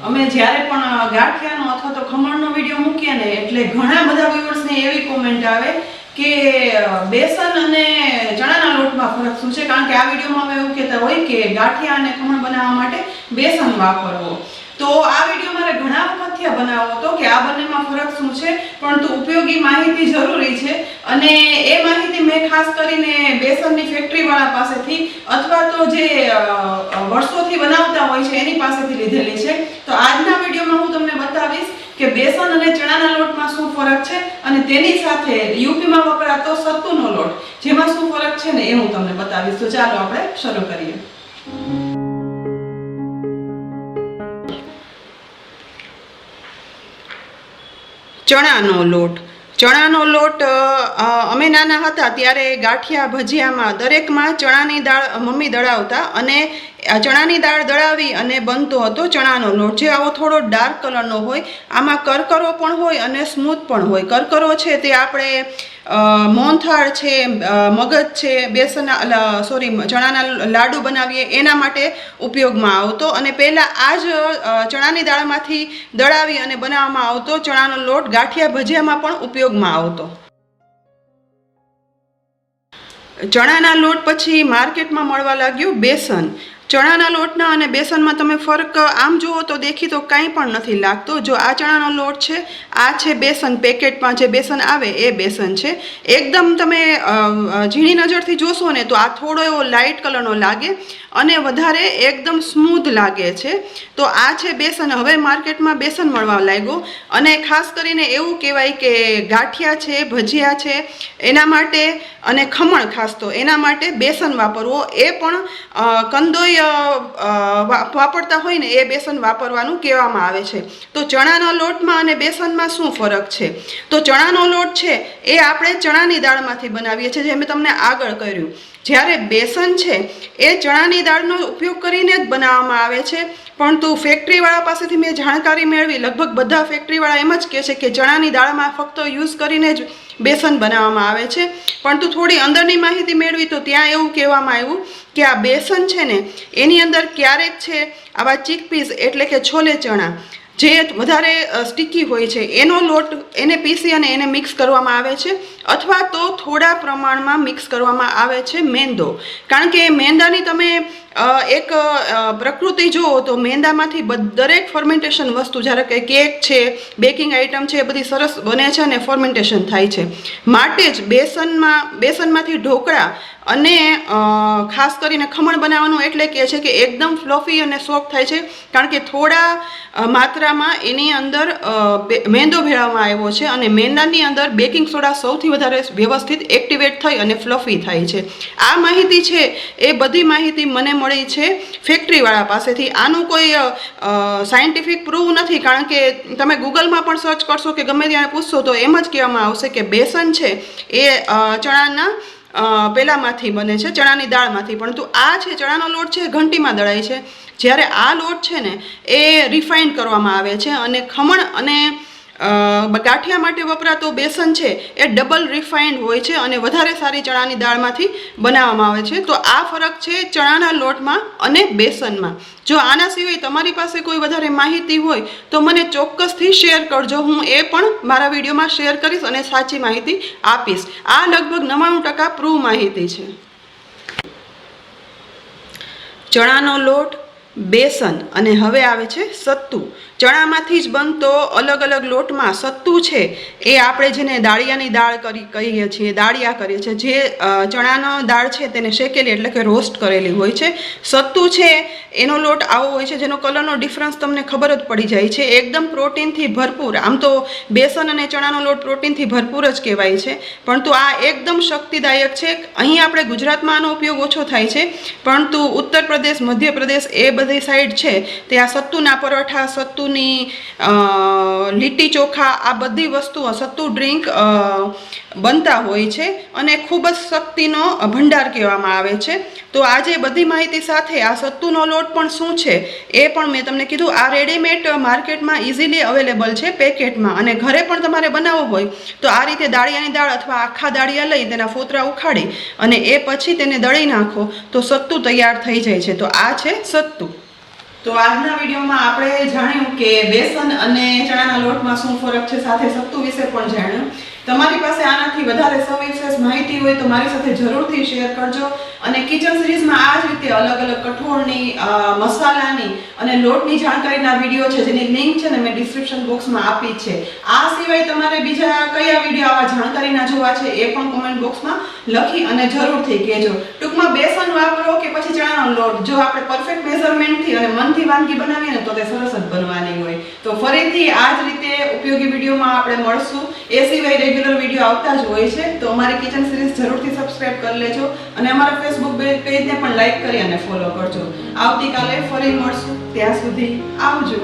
અમે જ્યારે પણ ગાંઠિયાનો અથવા તો ખમણનો વિડીયો મૂકીએ ને એટલે ઘણા બધા વ્યુઅર્સને એવી કોમેન્ટ આવે કે બેસન અને ચણાના લોટમાં ફરક શું છે, કારણ કે આ વિડીયોમાં અમે એવું કહેતા હોય કે ગાંઠિયા અને ખમણ બનાવવા માટે બેસન વાપરવો. તો આ વિડીયો મારે ઘણા વખતથી બનાવવો હતો કે આ બંનેમાં ફરક શું છે, પરંતુ ઉપયોગી માહિતી જરૂરી છે અને એ માહિતી મેં ખાસ કરીને બેસનની ફેક્ટરીવાળા પાસેથી અથવા તો જે વર્ષોથી બનાવતા હોય છે એની પાસેથી લીધેલી છે. તો આજના વિડીયોમાં હું તમને બતાવીશ કે બેસન અને ચણાના લોટમાં શું ફરક છે અને તેની સાથે યુપીમાં વપરાતો સત્તુનો લોટ જેમાં શું ફરક છે ને એ હું તમને બતાવીશ. તો ચાલો આપણે શરૂ કરીએ. ચણાનો લોટ અમે નાના હતા ત્યારે ગાંઠિયા ભજીયામાં દરેકમાં ચણાની દાળ મમ્મી દળાવતા અને ચણાની દાળ દળાવી અને બનતો હતો ચણાનો લોટ, જે આવો થોડો ડાર્ક કલરનો હોય. આમાં કરકરો પણ હોય અને સ્મૂથ પણ હોય. કરકરો છે તે આપણે મોહનથાળ છે, મગજ છે, ચણાના લાડુ બનાવીએ એના માટે ઉપયોગમાં આવતો અને પહેલાં આ જ ચણાની દાળમાંથી દળાવી અને બનાવવામાં આવતો ચણાનો લોટ ગાંઠિયા ભજીયામાં પણ ઉપયોગમાં આવતો. ચણાના લોટ પછી માર્કેટમાં મળવા લાગ્યું બેસન. ચણાના લોટના અને બેસનમાં તમે ફરક આમ જુઓ તો દેખી તો કાંઈ પણ નથી લાગતો. જો આ ચણાનો લોટ છે, આ છે બેસન, પેકેટમાં જે બેસન આવે એ બેસન છે. એકદમ તમે ઝીણી નજરથી જોશો ને તો આ થોડો એવો લાઇટ કલરનો લાગે અને વધારે એકદમ સ્મૂધ લાગે છે. તો આ છે બેસન. હવે માર્કેટમાં બેસન મળવા લાગ્યો અને ખાસ કરીને એવું કહેવાય કે ગાંઠિયા છે, ભજીયા છે એના માટે અને ખમણ ખાસ તો એના માટે બેસન વાપરવો, એ પણ કંદોઈ વાપરતા હોય ને એ બેસન વાપરવાનું કહેવામાં આવે છે. તો ચણાના લોટમાં અને બેસનમાં શું ફરક છે? તો ચણાનો લોટ છે એ આપણે ચણાની દાળમાંથી બનાવીએ છીએ, જે મેં તમને આગળ કર્યું. જ્યારે બેસન છે એ ચણાની દાળનો ઉપયોગ કરીને જ બનાવવામાં આવે છે, પરંતુ ફેક્ટરીવાળા પાસેથી મેં જાણકારી મેળવી, લગભગ બધા ફેક્ટરીવાળા એમ જ કહે છે કે ચણાની દાળમાં ફક્ત યુઝ કરીને જ બેસન બનાવવામાં આવે છે. પરંતુ થોડી અંદરની માહિતી મેળવી તો ત્યાં એવું કહેવામાં આવ્યું કે આ બેસન છે ને એની અંદર ક્યારેક છે આવા ચીકપીસ એટલે કે છોલે ચણા જે વધારે સ્ટીકી હોય છે એનો લોટ એને પીસી અને એને મિક્સ કરવામાં આવે છે, અથવા તો થોડા પ્રમાણમાં મિક્સ કરવામાં આવે છે મેંદો. કારણ કે મેંદાની તમે એક પ્રકૃતિ જુઓ તો મેંદામાંથી દરેક ફર્મેન્ટેશન વસ્તુ, જ્યારે કે કેક છે, બેકિંગ આઇટમ છે, એ બધી સરસ બને છે અને ફર્મેન્ટેશન થાય છે. માટે જ બેસનમાંથી ઢોકળા અને ખાસ કરીને ખમણ બનાવવાનું એટલે કહે છે કે એકદમ ફ્લફી અને સોફ્ટ થાય છે, કારણ કે થોડા માત્રામાં એની અંદર મેંદો ભેળવવામાં આવ્યો છે અને મેંદાની અંદર બેકિંગ સોડા સૌથી વધારે વ્યવસ્થિત એક્ટિવેટ થઈ અને ફ્લફી થાય છે. આ માહિતી છે એ બધી માહિતી મને મળી છે ફેક્ટરીવાળા પાસેથી. આનું કોઈ સાયન્ટિફિક પ્રૂવ નથી, કારણ કે તમે ગૂગલમાં પણ સર્ચ કરશો કે ગમે ત્યાં પૂછશો તો એમ જ કહેવામાં આવશે કે બેસન છે એ ચણાના પેલામાંથી બને છે, ચણાની દાળમાંથી. પરંતુ આ છે ચણાનો લોટ છે ઘંટીમાં દળાય છે, જ્યારે આ લોટ છે ને એ રિફાઇન્ડ કરવામાં આવે છે અને ખમણ અને ગાંઠિયા માટે વપરાતો બેસન છે એ ડબલ રિફાઇન્ડ હોય છે અને વધારે સારી ચણાની દાળમાંથી બનાવવામાં આવે છે. તો આ ફરક છે ચણાના લોટમાં અને બેસનમાં. જો આના સિવાય તમારી પાસે કોઈ વધારે માહિતી હોય તો મને ચોક્કસથી શેર કરજો, હું એ પણ મારા વિડીયોમાં શેર કરીશ અને સાચી માહિતી આપીશ. આ લગભગ 99% પ્રૂવ માહિતી છે. ચણાનો લોટ, બેસન અને હવે આવે છે સત્તુ. ચણામાંથી જ બનતો અલગ અલગ લોટમાં સત્તુ છે એ આપણે જેને દાળિયાની દાળ કહીએ છીએ, દાળિયા કરીએ છીએ, જે ચણાનો દાળ છે તેને શેકેલી એટલે કે રોસ્ટ કરેલી હોય છે. સત્તુ છે એનો લોટ આવો હોય છે જેનો કલરનો ડિફરન્સ તમને ખબર જ પડી જાય છે. એકદમ પ્રોટીનથી ભરપૂર. આમ તો બેસન અને ચણાનો લોટ પ્રોટીનથી ભરપૂર જ કહેવાય છે, પરંતુ આ એકદમ શક્તિદાયક છે. અહીં આપણે ગુજરાતમાં આનો ઉપયોગ ઓછો થાય છે, પરંતુ ઉત્તર પ્રદેશ, મધ્યપ્રદેશ એ બધી સાઈડ છે ત્યાં સત્તુના પરોઠા, સત્તુની લીટી ચોખા, આ બધી વસ્તુઓ, સત્તુ ડ્રિંક બનતા હોય છે અને ખૂબ જ શક્તિનો ભંડાર કહેવામાં આવે છે. તો આજે બધી માહિતી સાથે આ સત્તુનો લોટ પણ શું છે એ પણ મેં તમને કીધું. આ રેડીમેડ માર્કેટમાં ઇઝીલી અવેલેબલ છે પેકેટમાં, અને ઘરે પણ તમારે બનાવવો હોય તો આ રીતે દાળિયાની દાળ અથવા આખા દાળિયા લઈ તેના ફોતરા ઉખાડી અને એ પછી તેને દળી નાખો તો સત્તુ તૈયાર થઈ જાય છે. તો આ છે સત્તુ. તો આજના વિડીયોમાં આપણે જાણ્યું કે બેસન અને ચણાના લોટમાં શું ફરક છે, સાથે સત્તુ વિશે પણ જાણ્યું. તમારી પાસે આનાથી વધારે સવિશેષ માહિતી હોય તો મારી સાથે જરૂરથી શેર કરજો. અને કિચન સિરીઝમાં આ જ રીતે અલગ અલગ કઠોળની, મસાલાની અને લોટની જાણકારીના વિડીયો છે, જેની લિંક છે ને મેં ડિસ્ક્રિપ્શન બોક્સમાં આપી છે. આ સિવાય તમારે બીજા કયા વિડીયો આવા જાણકારીના જોવા છે એ પણ કોમેન્ટ બોક્સમાં લખી અને જરૂરથી કહેજો. ટૂંકમાં બેસન વાપરો કે પછી ચણાનો લોટ, જો આપણે પરફેક્ટ મેઝરમેન્ટથી અને મનથી વાનગી બનાવીએ ને તો તે સરસ જ બનવાની હોય. તો ફરીથી આ જ રીતે ઉપયોગી વિડીયોમાં આપણે મળશું. એ સિવાય રેગ્યુલર વિડીયો આવતા જ હોય છે, તો અમારી કિચન સિરીઝ જરૂરથી સબસ્ક્રાઇબ કરી લેજો અને અમારા ફેસબુક પેજને પણ લાઈક કરી અને ફોલો કરજો. આવતીકાલે ફરી મળશું, ત્યાં સુધી આવજો.